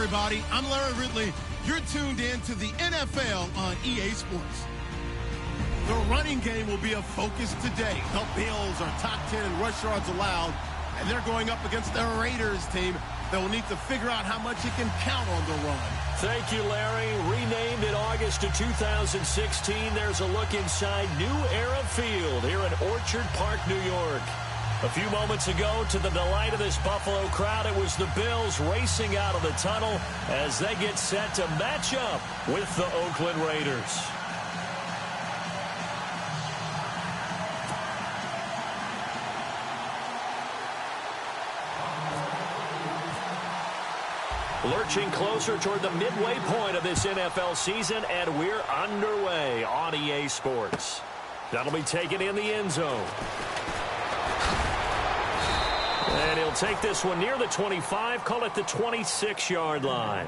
everybody. I'm Larry Ridley. You're tuned in to the NFL on EA Sports. The running game will be a focus today. The Bills are top 10 in rush yards allowed, and they're going up against the Raiders team that will need to figure out how much it can count on the run. Thank you, Larry. Renamed in August of 2016, there's a look inside New Era Field here in Orchard Park, New York. A few moments ago, to the delight of this Buffalo crowd, it was the Bills racing out of the tunnel as they get set to match up with the Oakland Raiders. Lurching closer toward the midway point of this NFL season, and we're underway on EA Sports. That'll be taken in the end zone. And he'll take this one near the 25, call it the 26-yard line.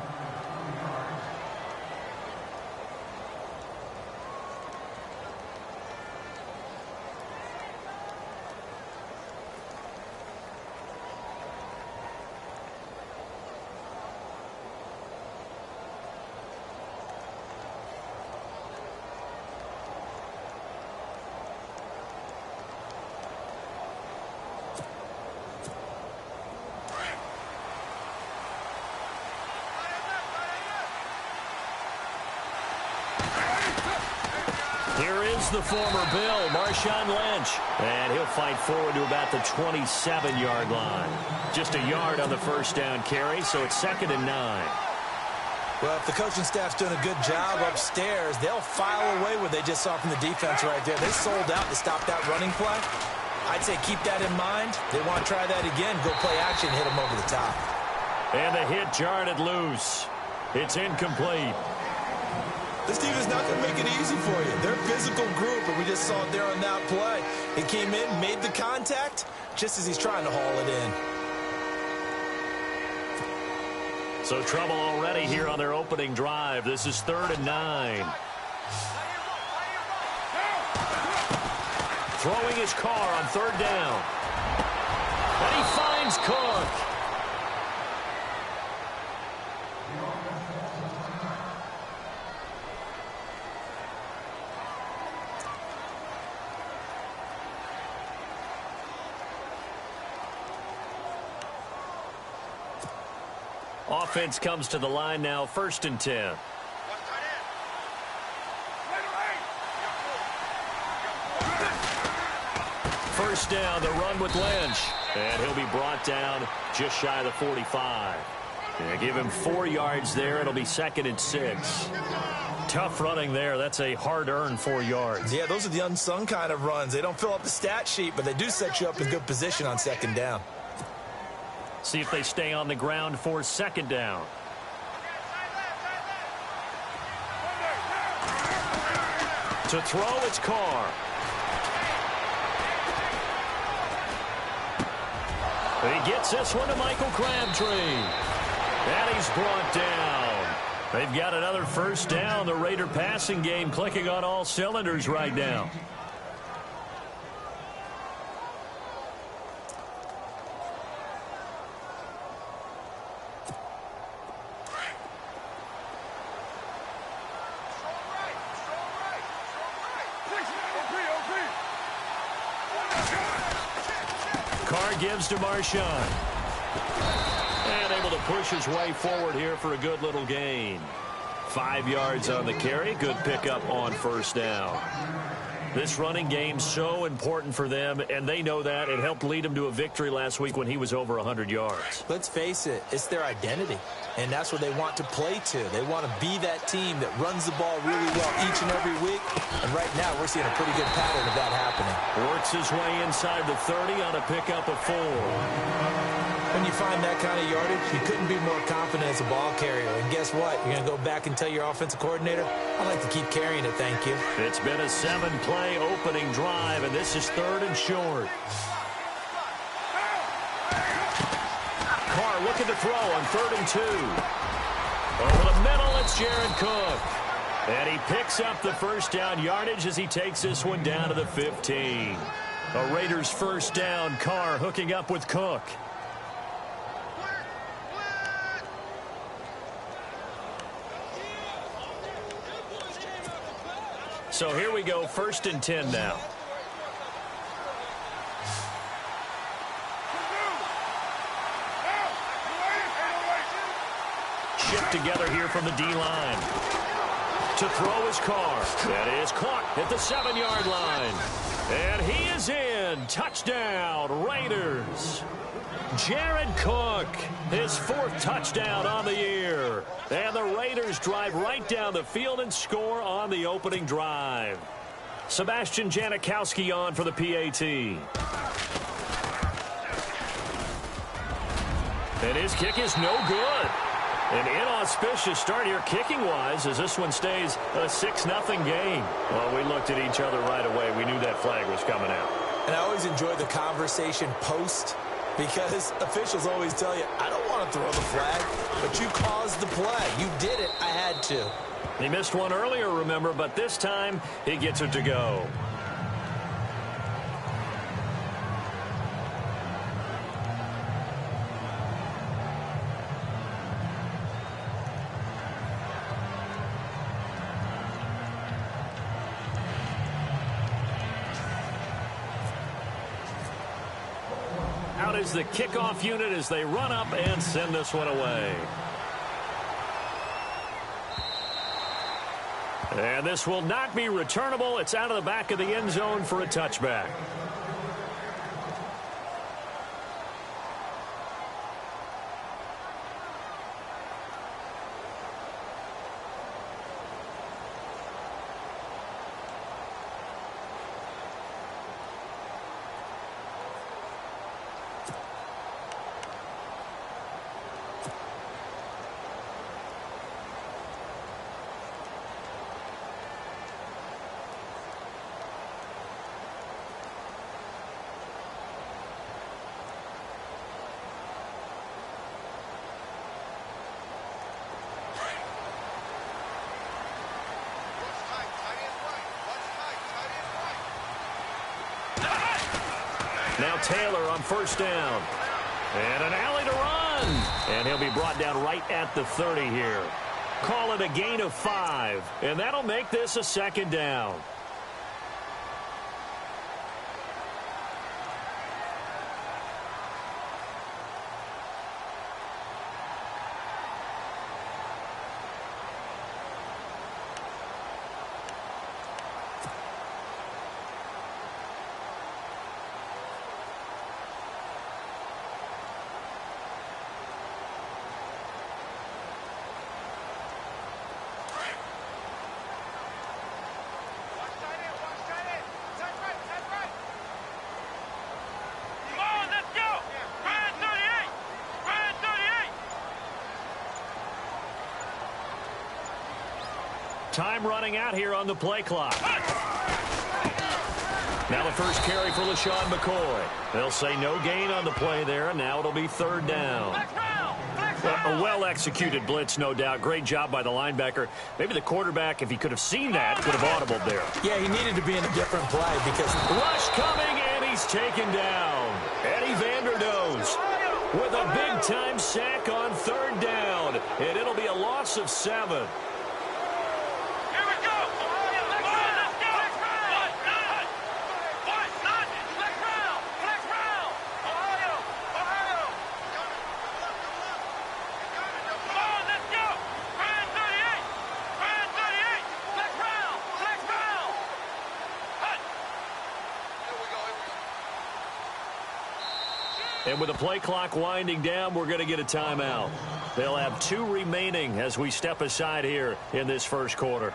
Here is the former Bill, Marshawn Lynch. And he'll fight forward to about the 27-yard line. Just a yard on the first down carry, so it's 2nd and 9. Well, if the coaching staff's doing a good job upstairs, they'll file away what they just saw from the defense right there. They sold out to stop that running play. I'd say keep that in mind. They want to try that again, go play action, hit them over the top. And the hit jarred it loose. It's incomplete. This team is not going to make it easy for you. They're a physical group, and we just saw it there on that play. He came in, made the contact, just as he's trying to haul it in. So trouble already here on their opening drive. This is 3rd and 9. Throwing his car on 3rd down. And he finds Cook. Offense comes to the line now, 1st and 10. First down, the run with Lynch. And he'll be brought down just shy of the 45. Yeah, give him 4 yards there. It'll be 2nd and 6. Tough running there. That's a hard-earned 4 yards. Yeah, those are the unsung kind of runs. They don't fill up the stat sheet, but they do set you up in good position on 2nd down. See if they stay on the ground for 2nd down. To throw, it's Carr. He gets this one to Michael Crabtree. And he's brought down. They've got another 1st down. The Raider passing game clicking on all cylinders right now. Gives to Marshawn. And able to push his way forward here for a good little gain. 5 yards on the carry. Good pickup on 1st down. This running game so important for them, and they know that. It helped lead them to a victory last week when he was over 100 yards. Let's face it, it's their identity, and that's what they want to play to. They want to be that team that runs the ball really well each and every week, and right now we're seeing a pretty good pattern of that happening. Works his way inside the 30 on a pickup of 4. When you find that kind of yardage, you couldn't be more confident as a ball carrier. And guess what? You're going to go back and tell your offensive coordinator, I'd like to keep carrying it, thank you. It's been a 7-play opening drive, and this is 3rd and short. Carr looking to throw on 3rd and 2. Over the middle, it's Jared Cook. And he picks up the 1st down yardage as he takes this one down to the 15. A Raiders 1st down. Carr hooking up with Cook. So here we go, 1st and 10 now. Shift together here from the D-line. To throw his car. That is caught at the 7-yard line. And he is in. Touchdown, Raiders. Jared Cook, his 4th touchdown on the year. And the Raiders drive right down the field and score on the opening drive. Sebastian Janikowski on for the PAT. And his kick is no good. An inauspicious start here kicking-wise as this one stays a 6-0 game. Well, we looked at each other right away. We knew that flag was coming out. And I always enjoy the conversation post because officials always tell you, I don't want to throw the flag, but you caused the play. You did it. I had to. He missed one earlier, remember, but this time he gets it to go. Out is the kickoff unit as they run up and send this one away. And this will not be returnable. It's out of the back of the end zone for a touchback. Now Taylor on 1st down. And an alley to run. And he'll be brought down right at the 30 here. Call it a gain of 5. And that'll make this a 2nd down. Time running out here on the play clock. Now the first carry for LaShawn McCoy. They'll say no gain on the play there, and now it'll be 3rd down. A well-executed blitz, no doubt. Great job by the linebacker. Maybe the quarterback, if he could have seen that, could have audibled there. Yeah, he needed to be in a different play because... Rush coming, and he's taken down. Eddie Vanderdoes with a big-time sack on 3rd down, and it'll be a loss of 7. And with the play clock winding down, we're going to get a timeout. They'll have 2 remaining as we step aside here in this 1st quarter.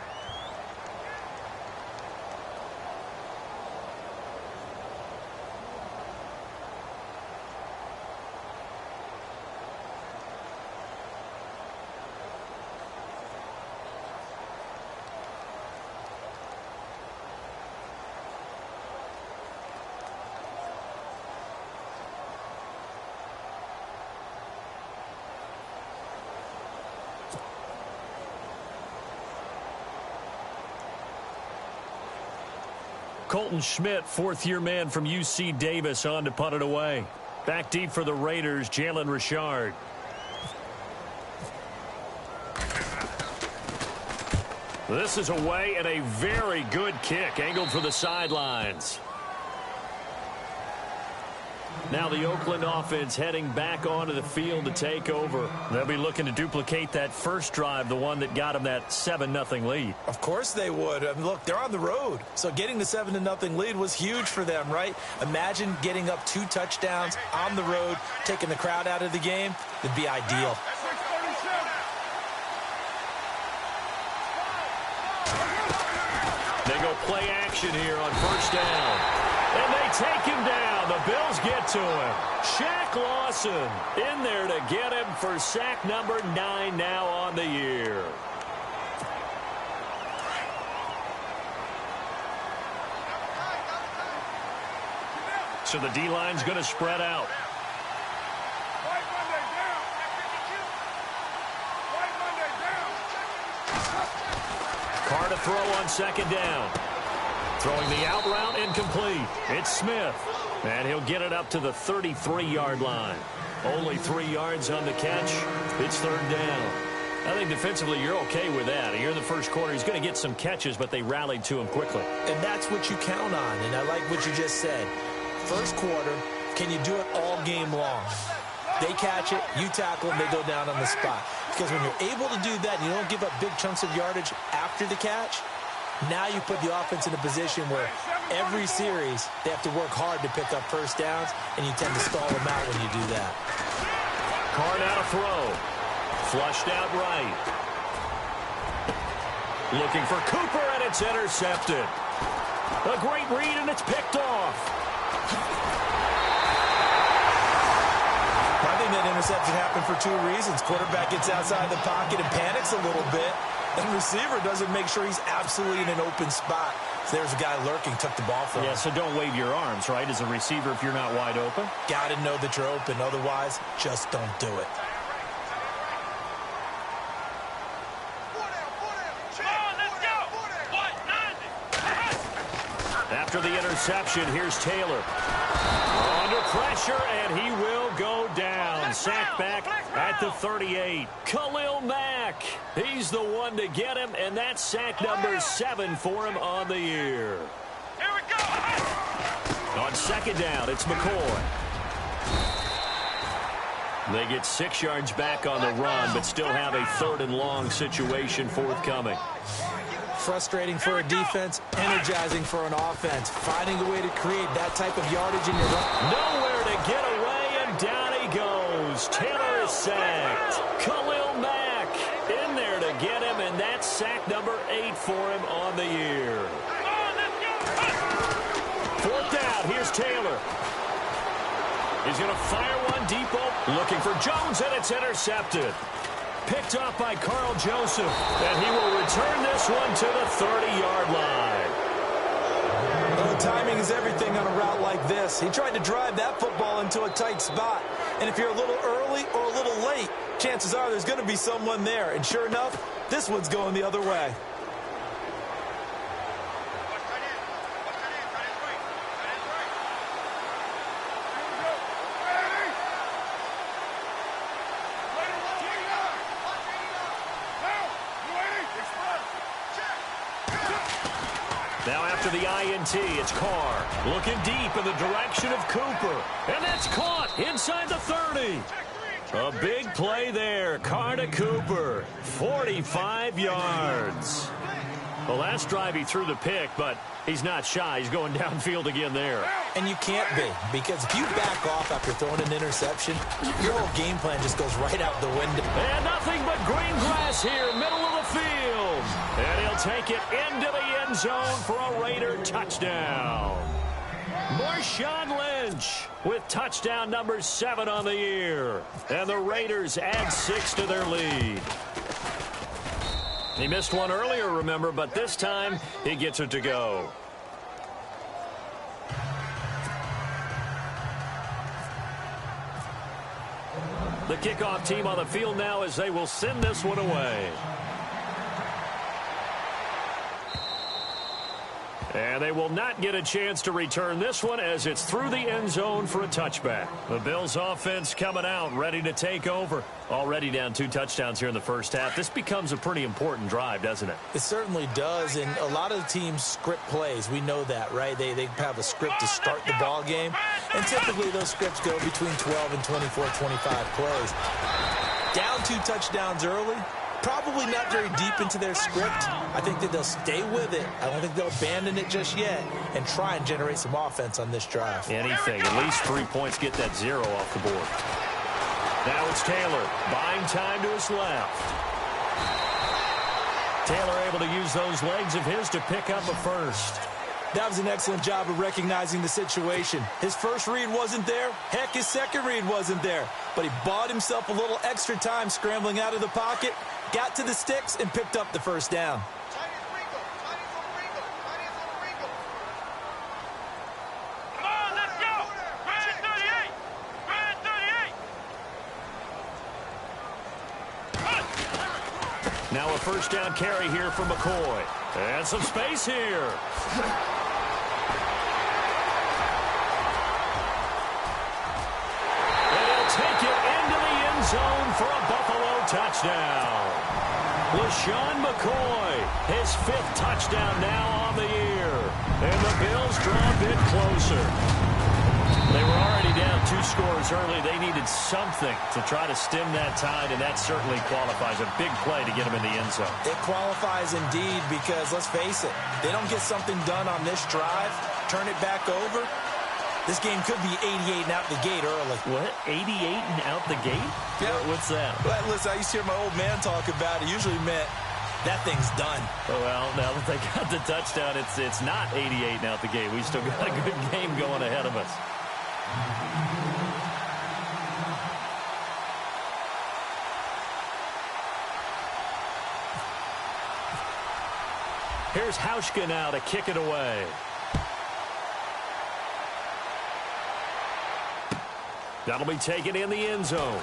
Colton Schmidt, 4th-year man from UC Davis, on to punt it away. Back deep for the Raiders, Jalen Richard. This is away and a very good kick, angled for the sidelines. Now the Oakland offense heading back onto the field to take over. They'll be looking to duplicate that first drive, the one that got them that 7-0 lead. Of course they would. I mean, look, they're on the road. So getting the 7-0 lead was huge for them, right? Imagine getting up 2 touchdowns on the road, taking the crowd out of the game. It'd be ideal. They go play action here on first down. And they take him down. The Bills get to him. Shaq Lawson in there to get him for sack number 9 now on the year. So the D-line's going to spread out. Carr to throw on second down. Throwing the out route incomplete. It's Smith. And he'll get it up to the 33-yard line. Only 3 yards on the catch. It's third down. I think defensively you're okay with that. Here in the first quarter, he's going to get some catches, but they rallied to him quickly. And that's what you count on. And I like what you just said. First quarter, can you do it all game long? They catch it, you tackle them, they go down on the spot. Because when you're able to do that and you don't give up big chunks of yardage after the catch, now you put the offense in a position where every series they have to work hard to pick up first downs, and you tend to stall them out when you do that. Carr now to throw. Flushed out right. Looking for Cooper, and it's intercepted. A great read, and it's picked off. I think that interception happened for 2 reasons. Quarterback gets outside the pocket and panics a little bit. And receiver doesn't make sure he's absolutely in an open spot. So there's a guy lurking, took the ball from him. Yeah, so don't wave your arms, right, as a receiver if you're not wide open. Got to know that you're open. Otherwise, just don't do it. After the interception, here's Taylor. Under pressure, and he will go down. Sacked back at the 38. Khalil Mack. He's the one to get him, and that's sack number 7 for him on the year. Here we go. On second down, it's McCoy. They get 6 yards back on the run, but still have a 3rd and long situation forthcoming. Frustrating for a defense, energizing for an offense. Finding a way to create that type of yardage in your run. Nowhere to get away, and down he goes. Taylor is sacked. Khalil Mack in there to get him, and that's sack number 8 for him on the year. 4th down, here's Taylor. He's going to fire one deep open. Looking for Jones, and it's intercepted. Picked off by Carl Joseph, and he will return this one to the 30-yard line. Well, timing is everything on a route like this. He tried to drive that football into a tight spot. And if you're a little early or a little late, chances are there's going to be someone there. And sure enough, this one's going the other way. Now after the INT, it's Carr looking deep in the direction of Cooper. And that's caught inside the 30. A big play there. Carr to Cooper. 45 yards. The last drive he threw the pick, but he's not shy. He's going downfield again there. And you can't be, because if you back off after throwing an interception, your whole game plan just goes right out the window. And nothing but green grass here, middle of the field. And he'll take it into the end zone for a Raider touchdown. Marshawn Lynch with touchdown number 7 on the year. And the Raiders add 6 to their lead. He missed one earlier, remember, but this time he gets it to go. The kickoff team on the field now as they will send this one away. And they will not get a chance to return this one as it's through the end zone for a touchback. The Bills offense coming out, ready to take over. Already down 2 touchdowns here in the first half. This becomes a pretty important drive, doesn't it? It certainly does, and a lot of the teams script plays. We know that, right? They have a script to start the ball game, and typically those scripts go between 12 and 24, 25 plays. Down 2 touchdowns early. Probably not very deep into their script. I think that they'll stay with it. I don't think they'll abandon it just yet and try and generate some offense on this drive. Anything. At least 3 points. Get that 0 off the board. Now it's Taylor. Buying time to his left. Taylor able to use those legs of his to pick up a first. That was an excellent job of recognizing the situation. His first read wasn't there. Heck, his second read wasn't there. But he bought himself a little extra time scrambling out of the pocket, got to the sticks, and picked up the first down. Come on, let's go! Red 38! Red 38! Now a first down carry here for McCoy. And some space here. Take it into the end zone for a Buffalo touchdown. LaShawn McCoy, his 5th touchdown now on the year. And the Bills draw a bit closer. They were already down 2 scores early. They needed something to try to stem that tide, and that certainly qualifies. A big play to get them in the end zone. It qualifies indeed because, let's face it, they don't get something done on this drive, turn it back over. This game could be 88 and out the gate early. What? 88 and out the gate? Yeah. What's that? Well, listen, I used to hear my old man talk about it. Usually meant that thing's done. Oh, well, now that they got the touchdown, it's not 88 and out the gate. We still got a good game going ahead of us. Here's Hauschka now to kick it away. That'll be taken in the end zone.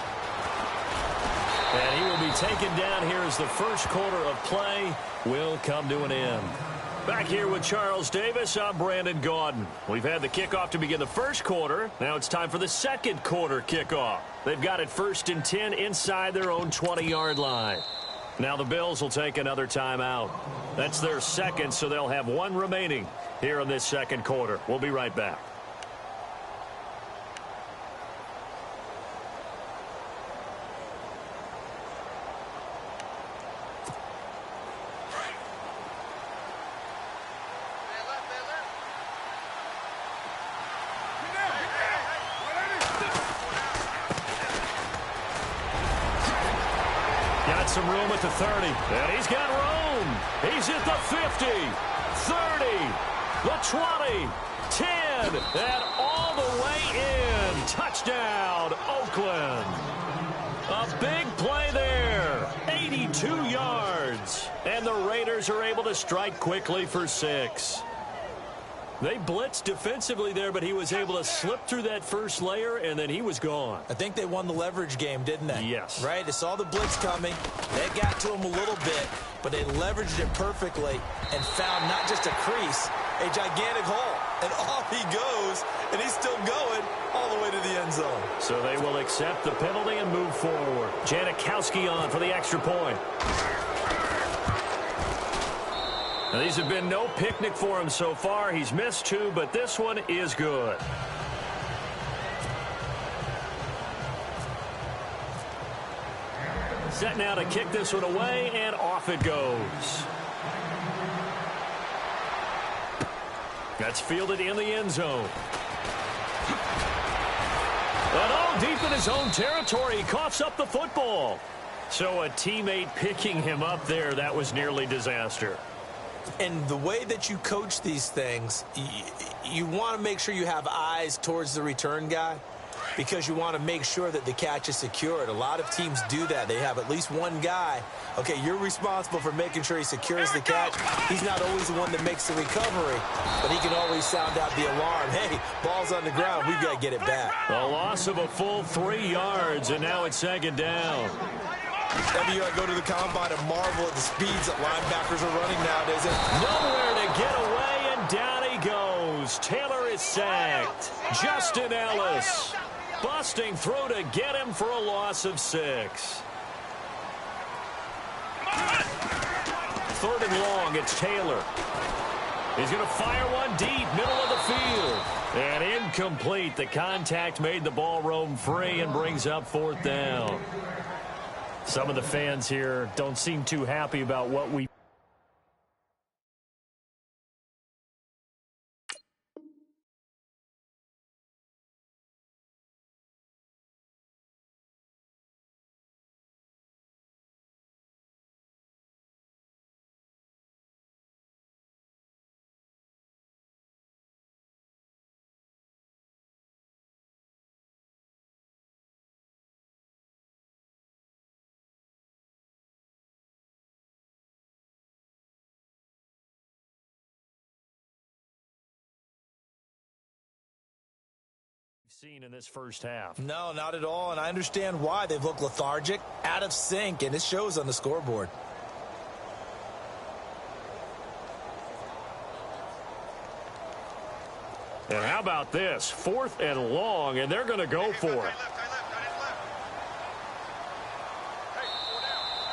And he will be taken down here as the first quarter of play will come to an end. Back here with Charles Davis, I'm Brandon Gaudin. We've had the kickoff to begin the first quarter. Now it's time for the second quarter kickoff. They've got it 1st and 10 inside their own 20-yard line. Now the Bills will take another timeout. That's their second, so they'll have 1 remaining here in this second quarter. We'll be right back. Some room at the 30, and he's got room. He's at the 50, 30, the 20, 10, and all the way in. Touchdown, Oakland. A big play there, 82 yards, and the Raiders are able to strike quickly for 6. They blitzed defensively there, but he was able to slip through that first layer, and then he was gone. I think they won the leverage game, didn't they? Yes. Right? They saw the blitz coming. They got to him a little bit, but they leveraged it perfectly and found not just a crease, a gigantic hole. And off he goes, and he's still going all the way to the end zone. So they will accept the penalty and move forward. Janikowski on for the extra point. Now, these have been no picnic for him so far. He's missed 2, but this one is good. Set now to kick this one away, and off it goes. That's fielded in the end zone. And all deep in his own territory, he coughs up the football. So a teammate picking him up there, that was nearly disaster. And the way that you coach these things, you want to make sure you have eyes towards the return guy because you want to make sure that the catch is secured. A lot of teams do that. They have at least one guy. Okay, you're responsible for making sure he secures the catch. He's not always the one that makes the recovery, but he can always sound out the alarm. Hey, ball's on the ground. We've got to get it back. A loss of a full 3 yards, and now it's second down. Every year I go to the combine and marvel at the speeds that linebackers are running nowadays. Nowhere to get away, and And down he goes. Taylor is sacked. Justin Ellis busting through to get him for a loss of 6. 3rd and long, it's Taylor. He's going to fire one deep, middle of the field. And incomplete. The contact made the ball roam free and brings up 4th down. Some of the fans here don't seem too happy about what we've seen in this first half. No, not at all, and I understand why. They've looked lethargic, out of sync, and it shows on the scoreboard. And how about this? 4th and long, and they're going to go for it.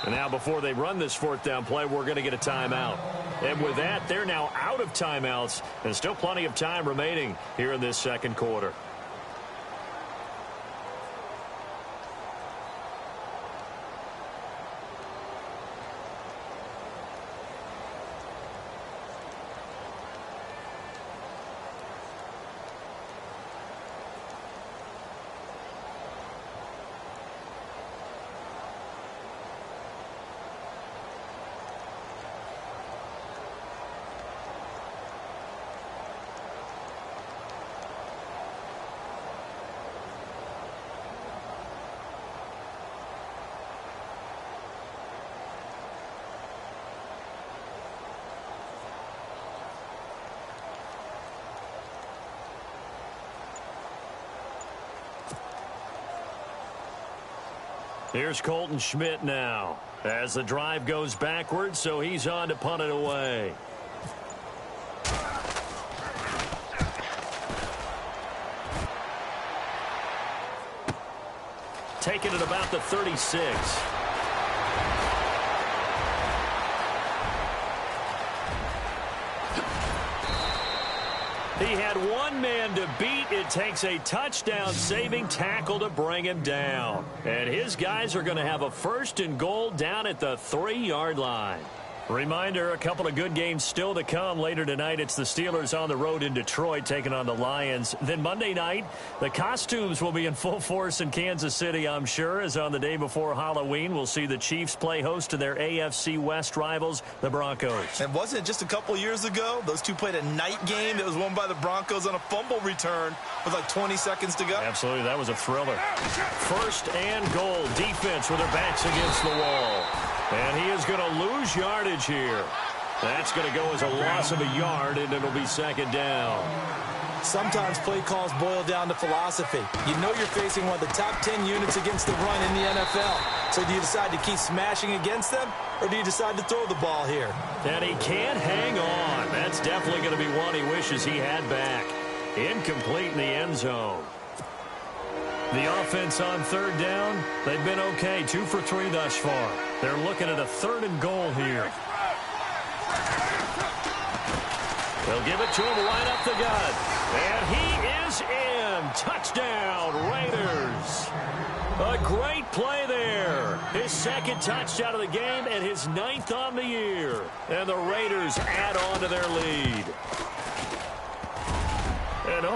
And now before they run this 4th down play, we're going to get a timeout. And with that, they're now out of timeouts, and still plenty of time remaining here in this second quarter. Here's Colton Schmidt now as the drive goes backwards, so he's on to punt it away. Taking it about the 36. He had one man to beat. It takes a touchdown-saving tackle to bring him down. And his guys are going to have a 1st and goal down at the 3-yard line. Reminder, a couple of good games still to come. Later tonight, it's the Steelers on the road in Detroit taking on the Lions. Then Monday night, the costumes will be in full force in Kansas City, I'm sure, as on the day before Halloween, we'll see the Chiefs play host to their AFC West rivals, the Broncos. And wasn't it just a couple years ago, those two played a night game that was won by the Broncos on a fumble return with like 20 seconds to go? Absolutely, that was a thriller. 1st and goal, defense with their backs against the wall. And he is going to lose yardage here. That's going to go as a loss of a yard, and it'll be 2nd down. Sometimes play calls boil down to philosophy. You know you're facing one of the top 10 units against the run in the NFL. So do you decide to keep smashing against them, or do you decide to throw the ball here? And he can't hang on. That's definitely going to be one he wishes he had back. Incomplete in the end zone. The offense on 3rd down, they've been okay. 2 for 3 thus far. They're looking at a 3rd and goal here. They'll give it to him right up the gut. And he is in. Touchdown, Raiders. A great play there. His 2nd touchdown of the game and his 9th on the year. And the Raiders add on to their lead. And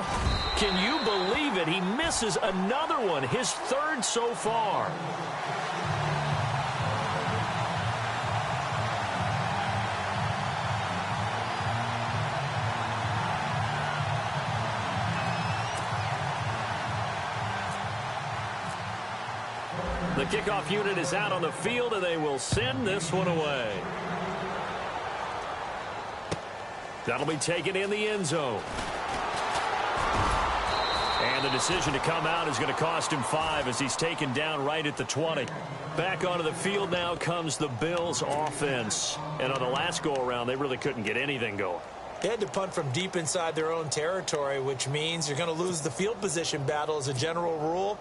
can you believe it? He misses another one, his 3rd so far. The kickoff unit is out on the field, and they will send this one away. That'll be taken in the end zone. And the decision to come out is going to cost him 5 as he's taken down right at the 20. Back onto the field now comes the Bills offense. And on the last go-around, they really couldn't get anything going. They had to punt from deep inside their own territory, which means you're going to lose the field position battle as a general rule.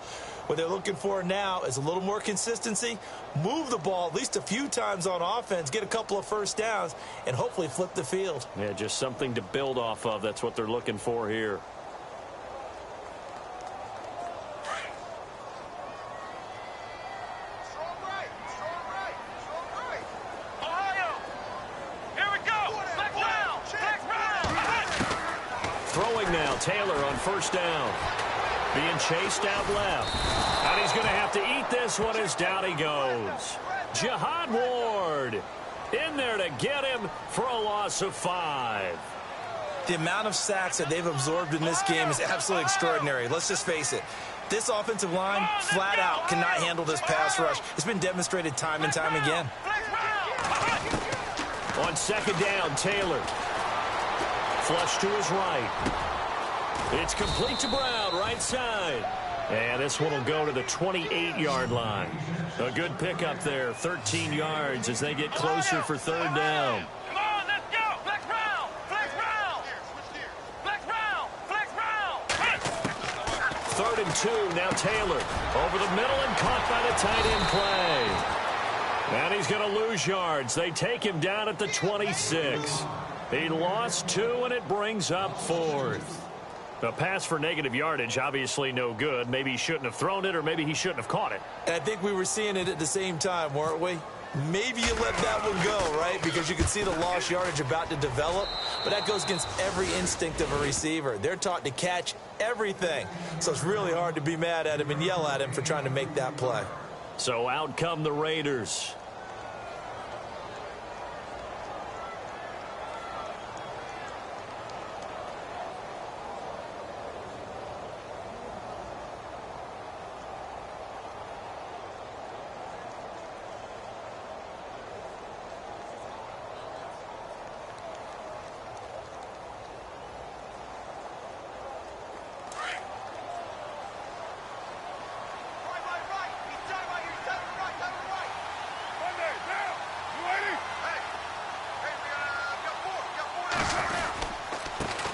What they're looking for now is a little more consistency, move the ball at least a few times on offense, get a couple of first downs, and hopefully flip the field. Yeah, just something to build off of. That's what they're looking for here. Throwing now, Taylor on first down. Being chased out left. And he's going to have to eat this one as down he goes. Jihad Ward in there to get him for a loss of 5. The amount of sacks that they've absorbed in this game is absolutely extraordinary. Let's just face it. This offensive line, flat out, cannot handle this pass rush. It's been demonstrated time and time again. On second down, Taylor. Flush to his right. It's complete to Brown, right side. And this one will go to the 28-yard line. A good pickup there, 13 yards as they get closer for third down. Come on, let's go. Flex Brown. Flex Brown. Flex Brown. Flex Brown. 3rd and 2, now Taylor. Over the middle and caught by the tight end play. And he's going to lose yards. They take him down at the 26. He lost 2, and it brings up 4th. The pass for negative yardage, obviously no good. Maybe he shouldn't have thrown it, or maybe he shouldn't have caught it. I think we were seeing it at the same time, weren't we? Maybe you let that one go, right? Because you can see the lost yardage about to develop. But that goes against every instinct of a receiver. They're taught to catch everything. So it's really hard to be mad at him and yell at him for trying to make that play. So out come the Raiders.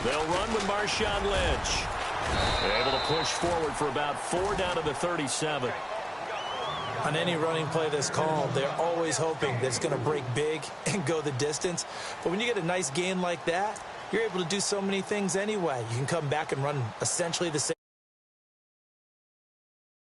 They'll run with Marshawn Lynch. Able to push forward for about 4 down to the 37. On any running play that's called, they're always hoping that it's going to break big and go the distance. But when you get a nice gain like that, you're able to do so many things anyway. You can come back and run essentially the same.